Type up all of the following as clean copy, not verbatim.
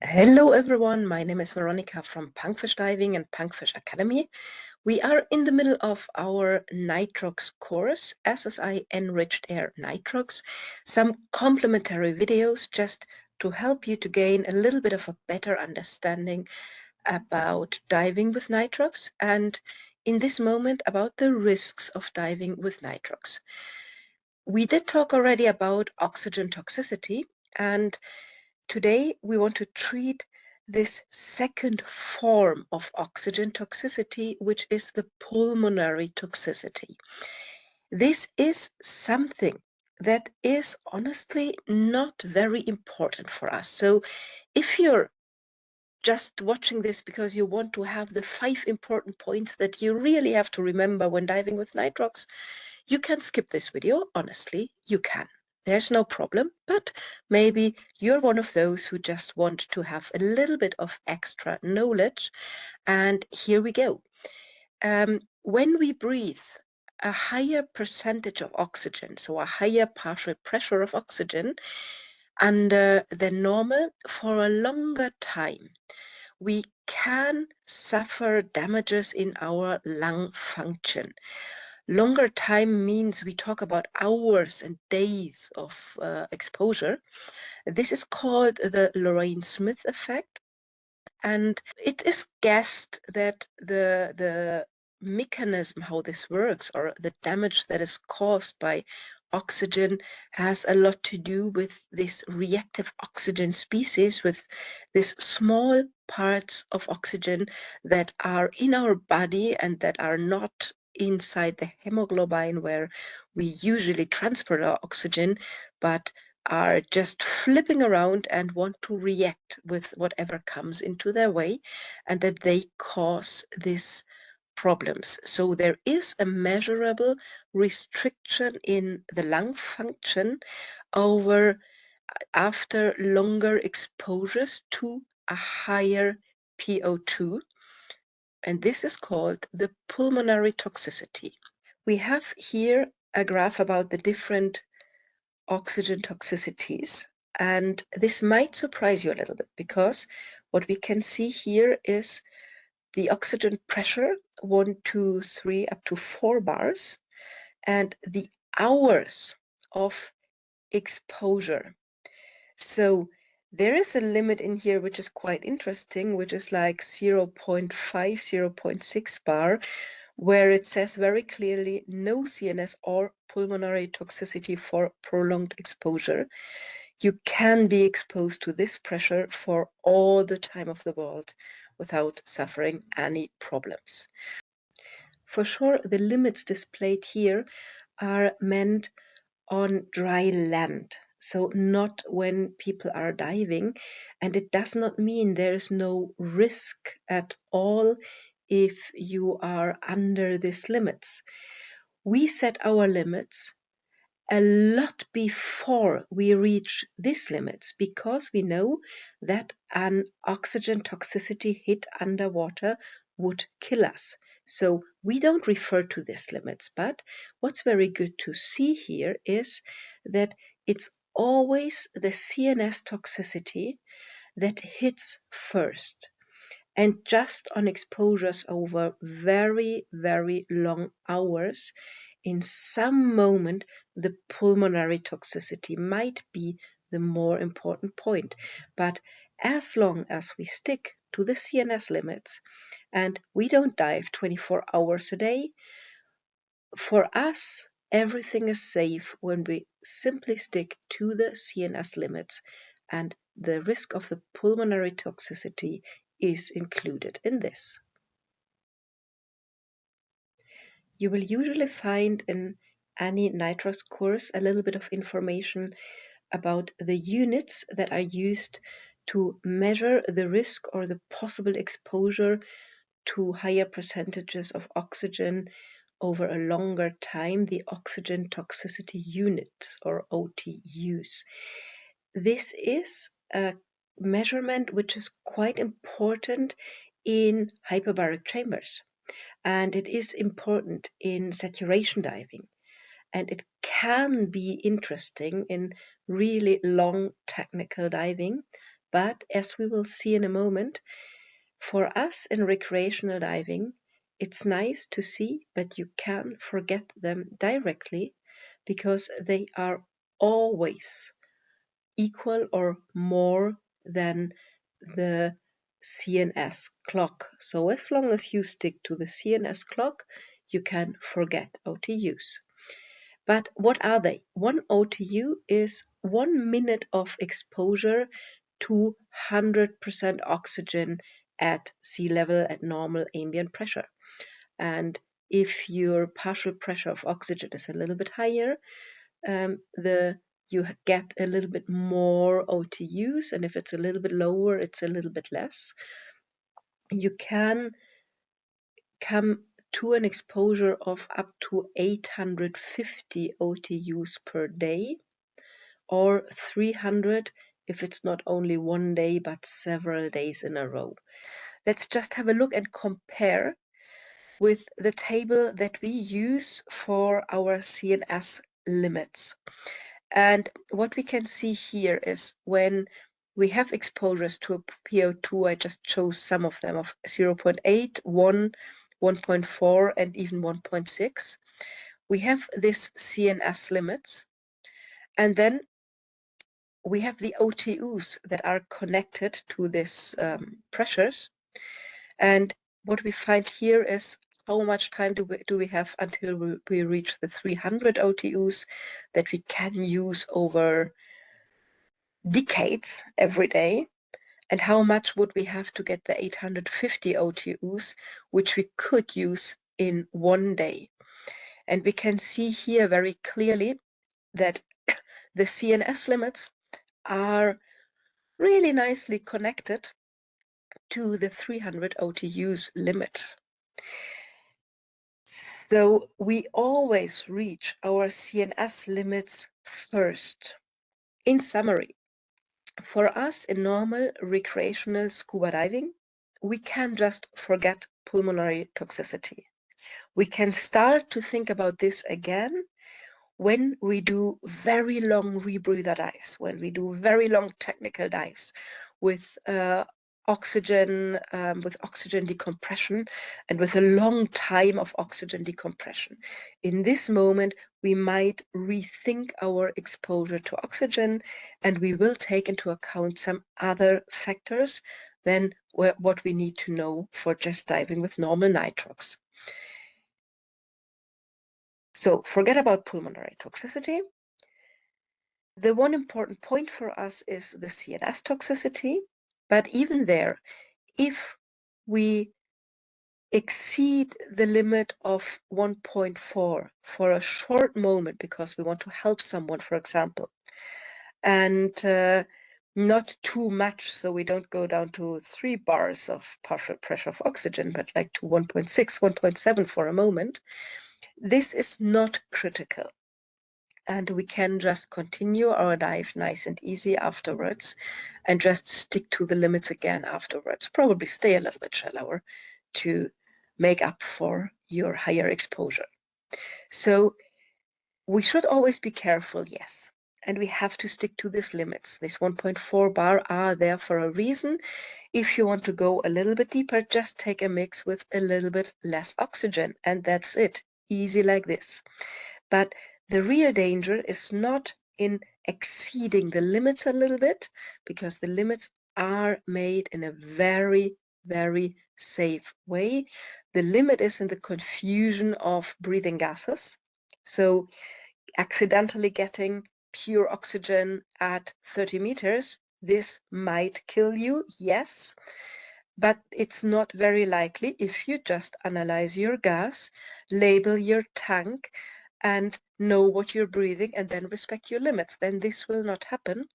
Hello everyone, my name is Veronica from Punkfish Diving and Punkfish Academy. We are in the middle of our Nitrox course, SSI Enriched Air Nitrox, some complementary videos just to help you to gain a little bit of a better understanding about diving with Nitrox and in this moment about the risks of diving with Nitrox. We did talk already about oxygen toxicity, and today we want to treat this second form of oxygen toxicity, which is the pulmonary toxicity. This is something that is honestly not very important for us. So if you're just watching this because you want to have the 5 important points that you really have to remember when diving with Nitrox, you can skip this video. Honestly, you can. There's no problem, but maybe you're one of those who just want to have a little bit of extra knowledge. And here we go. When we breathe a higher percentage of oxygen, so a higher partial pressure of oxygen under the normal for a longer time, we can suffer damages in our lung function. Longer time means we talk about hours and days of exposure. This is called the Lorrain Smith Effect. And it is guessed that the mechanism, how this works, or the damage that is caused by oxygen has a lot to do with this reactive oxygen species, with these small parts of oxygen that are in our body and that are not inside the hemoglobin where we usually transport our oxygen, but are just flipping around and want to react with whatever comes into their way, and that they cause these problems. So there is a measurable restriction in the lung function after longer exposures to a higher PO2, and this is called the pulmonary toxicity. We have here a graph about the different oxygen toxicities, and this might surprise you a little bit because what we can see here is the oxygen pressure 1, 2, 3 up to 4 bars, and the hours of exposure. So there is a limit in here which is quite interesting, which is like 0.5, 0.6 bar, where it says very clearly no CNS or pulmonary toxicity for prolonged exposure. You can be exposed to this pressure for all the time of the world without suffering any problems. For sure, the limits displayed here are meant on dry land, so not when people are diving, and it does not mean there is no risk at all if you are under these limits. We set our limits a lot before we reach these limits because we know that an oxygen toxicity hit underwater would kill us. So we don't refer to these limits, but what's very good to see here is that it's always the CNS toxicity that hits first. And just on exposures over very, very long hours, in some moment, the pulmonary toxicity might be the more important point. But as long as we stick to the CNS limits and we don't dive 24 hours a day, for us, everything is safe when we simply stick to the CNS limits, and the risk of the pulmonary toxicity is included in this. You will usually find in any Nitrox course a little bit of information about the units that are used to measure the risk or the possible exposure to higher percentages of oxygen over a longer time, the oxygen toxicity units or OTUs. This is a measurement which is quite important in hyperbaric chambers, and it is important in saturation diving, and it can be interesting in really long technical diving, But as we will see in a moment, for us in recreational diving, it's nice to see, but you can forget them directly because they are always equal or more than the CNS clock. So as long as you stick to the CNS clock, you can forget OTUs. But what are they? One OTU is 1 minute of exposure to 100% oxygen at sea level at normal ambient pressure. And if your partial pressure of oxygen is a little bit higher, you get a little bit more OTUs, and if it's a little bit lower, it's a little bit less. You can come to an exposure of up to 850 OTUs per day, or 300 if it's not only one day but several days in a row. Let's just have a look and compare with the table that we use for our CNS limits. And what we can see here is when we have exposures to a PO2, I just chose some of them of 0.8, 1, 1.4, and even 1.6. We have this CNS limits, and then we have the OTUs that are connected to these pressures. And what we find here is how much time do we have until we reach the 300 OTUs that we can use over decades every day, and how much would we have to get the 850 OTUs, which we could use in one day. And we can see here very clearly that the CNS limits are really nicely connected to the 300 OTUs limit. So we always reach our CNS limits first. In summary, for us in normal recreational scuba diving, we can just forget pulmonary toxicity. We can start to think about this again when we do very long rebreather dives, when we do very long technical dives with oxygen decompression and with a long time of oxygen decompression. In this moment, we might rethink our exposure to oxygen, and we will take into account some other factors than what we need to know for just diving with normal nitrox. So forget about pulmonary toxicity. The one important point for us is the CNS toxicity, but even there, if we exceed the limit of 1.4 for a short moment because we want to help someone, for example, and not too much, so we don't go down to 3 bars of partial pressure of oxygen, but like to 1.6, 1.7 for a moment, this is not critical. And we can just continue our dive nice and easy afterwards and just stick to the limits again afterwards. Probably stay a little bit shallower to make up for your higher exposure. So we should always be careful, yes. And we have to stick to these limits. This 1.4 bar are there for a reason. If you want to go a little bit deeper, just take a mix with a little bit less oxygen, and that's it. Easy like this. But the real danger is not in exceeding the limits a little bit, because the limits are made in a very, very safe way. The limit is in the confusion of breathing gases. So accidentally getting pure oxygen at 30 meters, this might kill you, yes, but it's not very likely if you just analyze your gas, label your tank, and know what you're breathing and then respect your limits. Then this will not happen.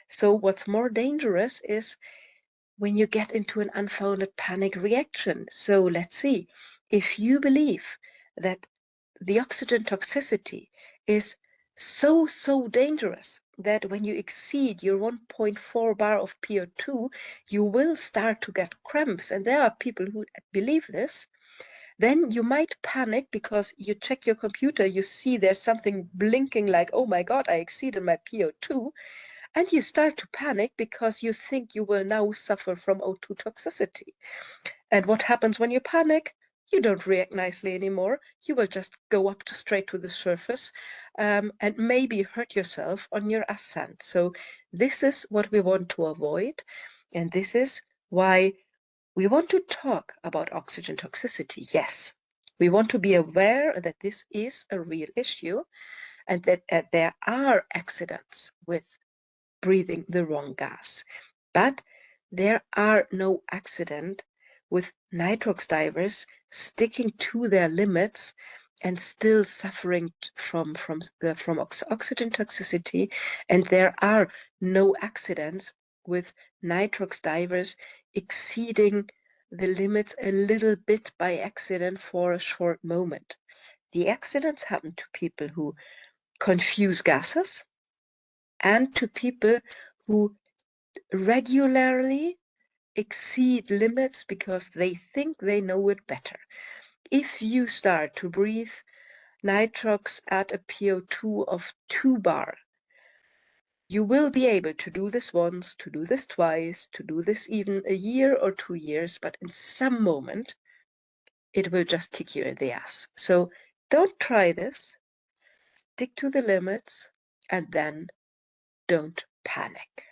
So what's more dangerous is when you get into an unfounded panic reaction. So let's see, if you believe that the oxygen toxicity is so dangerous that when you exceed your 1.4 bar of PO2, you will start to get cramps, and there are people who believe this, then you might panic because you check your computer, you see there's something blinking like, oh my God, I exceeded my PO2. And you start to panic because you think you will now suffer from O2 toxicity. And what happens when you panic? You don't react nicely anymore. You will just go up to straight to the surface and maybe hurt yourself on your ascent. So this is what we want to avoid. And this is why we want to talk about oxygen toxicity. Yes, we want to be aware that this is a real issue and that there are accidents with breathing the wrong gas. But there are no accident with nitrox divers sticking to their limits and still suffering from oxygen toxicity. And there are no accidents with nitrox divers exceeding the limits a little bit by accident for a short moment. The accidents happen to people who confuse gases and to people who regularly exceed limits because they think they know it better. If you start to breathe nitrox at a PO2 of 2 bar, you will be able to do this once, to do this twice, to do this even a year or 2 years, but in some moment, it will just kick you in the ass. So don't try this, stick to the limits, and then don't panic.